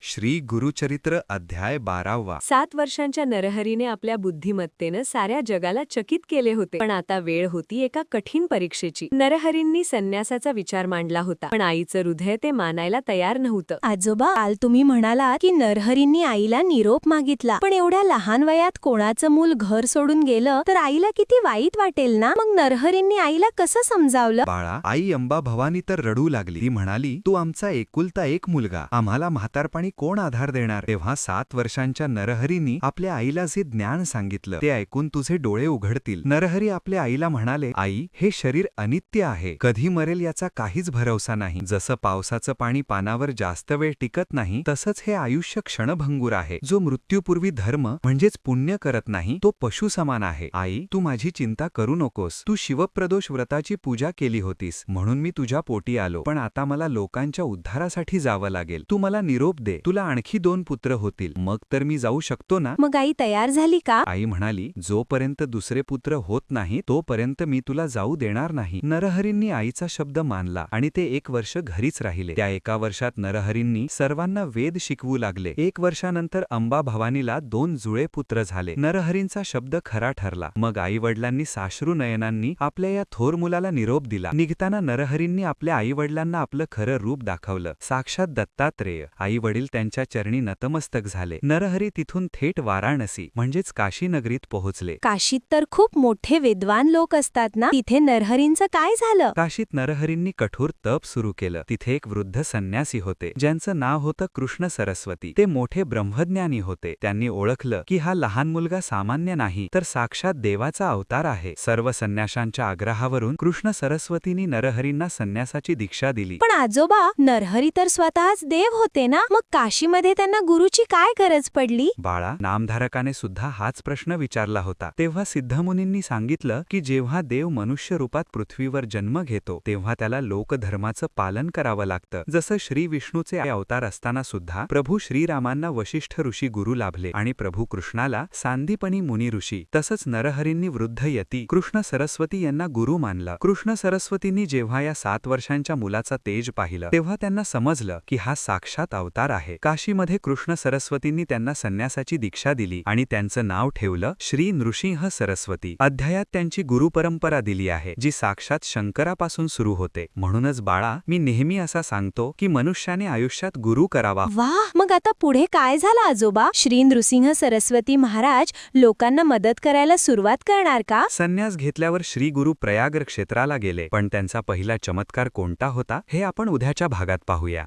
श्री गुरुचरित्र अध्याय 12वा 7 वर्षांच्या नरहरीने आपल्या बुद्धिमत्तेनं साऱ्या जगाला चकित केले होते. पण आता वेळ होती एका कठीण परीक्षेची. नरहरींनी संन्यासाचा विचार मांडला होता, पण आईचं हृदय ते मानायला तयार नव्हतं. आजोबा, काल तुम्ही म्हणालात की नरहरींनी आईला निरोप मागितला, पण एवढ्या लहान वयात कोणाचं मूल घर सोडून गेलं तर आईला किती वाईट वाटेल ना. मग नरहरींनी आईला कसं समजावलं? बाळा, आई अंबा भवानी तर रडू लागली. ती म्हणाली, तू आमचा एकुलता एक मुलगा, आम्हाला म्हातारपणी कोण आधार देणार. तेव्हा 7 वर्षांच्या नरहरींनी आपल्या आईला जे ज्ञान सांगितलं ते ऐकून तुझे डोळे उघडतील. नरहरी आपल्या आईला म्हणाले, आई, हे शरीर अनित्य आहे, कधी मरेल याचा काहीच भरवसा नाही. जसं पावसाचं पाणी पानावर जास्त वेळ टिकत नाही, तसंच हे आयुष्य क्षणभंगूर आहे. जो मृत्यूपूर्वी धर्म म्हणजेच पुण्य करत नाही तो पशु समान आहे. आई, तू माझी चिंता करू नकोस. तू शिवप्रदोष व्रताची पूजा केली होतीस म्हणून मी तुझ्या पोटी आलो, पण आता मला लोकांच्या उद्धारासाठी जावं लागेल. तू मला निरोप दे, तुला आणखी 2 पुत्र होतील, मग तर मी जाऊ शकतो ना. मग आई तयार झाली का? आई म्हणाली, जोपर्यंत दुसरे पुत्र होत नाही तोपर्यंत मी तुला जाऊ देणार नाही. नरहरींनी आईचा शब्द मानला आणि ते 1 वर्ष घरीच राहिले. त्या 1 वर्षात नरहरींनी सर्वांना वेद शिकवू लागले. 1 वर्षानंतर अंबा भवानीला 2 जुळे पुत्र झाले. नरहरींचा शब्द खरा ठरला. मग आई वडिलांनी साश्रू नयनांनी आपल्या या थोर मुलाला निरोप दिला. निघताना नरहरींनी आपल्या आई वडिलांना आपलं खरं रूप दाखवलं, साक्षात दत्तात्रेय. आई वडील त्यांच्या चरणी नतमस्तक झाले. नरहरी तिथून थेट वाराणसी म्हणजेच काशी नगरीत पोहोचले. काशीत तर खूप मोठे विद्वान लोक असतात ना, तिथे नरहरींचं काय झालं? काशीत नरहरींनी कठोर तप सुरू केलं. तिथे एक वृद्ध संन्यासी होते ज्यांचं नाव होतं कृष्ण सरस्वती. ते मोठे ब्रह्मज्ञानी होते. त्यांनी ओळखलं की हा लहान मुलगा सामान्य नाही तर साक्षात देवाचा अवतार आहे. सर्व संन्याशांच्या आग्रहावरून कृष्ण सरस्वतींनी नरहरींना संन्यासाची दीक्षा दिली. पण आजोबा, नरहरी तर स्वतःच देव होते ना, मग काशीमध्ये त्यांना गुरुची काय गरज पडली? बाळा, नामधारकाने सुद्धा हाच प्रश्न विचारला होता. तेव्हा सिद्धमुनींनी सांगितलं की जेव्हा देव मनुष्य रूपात पृथ्वीवर जन्म घेतो तेव्हा त्याला लोकधर्माचं पालन करावं लागतं. जसं श्री विष्णूचे अवतार असताना सुद्धा प्रभू श्रीरामांना वशिष्ठ ऋषी गुरु लाभले आणि प्रभू कृष्णाला सांदीपनी मुनी ऋषी. तसंच नरहरींनी वृद्ध यती कृष्ण सरस्वती यांना गुरु मानलं. कृष्ण सरस्वतींनी जेव्हा या 7 वर्षांच्या मुलाचा तेज पाहिलं तेव्हा त्यांना समजलं की हा साक्षात अवतार आहे. काशीमध्ये कृष्ण सरस्वतींनी त्यांना संन्यासाची दीक्षा दिली आणि त्यांचं नाव ठेवलं श्री नृसिंह सरस्वती. अध्यायात त्यांची गुरुपरंपरा दिली आहे जी साक्षात शंकरापासून सुरू होते. म्हणूनच बाळा, मी नेहमी असा सांगतो की मनुष्याने आयुष्यात गुरु करावा. वाह, मग आता पुढे काय झालं आजोबा? श्री नृसिंह सरस्वती महाराज लोकांना मदत करायला सुरुवात करणार का? संन्यास घेतल्यावर श्री गुरु प्रयाग क्षेत्राला गेले, पण त्यांचा पहिला चमत्कार कोणता होता हे आपण उद्याच्या भागात पाहूया.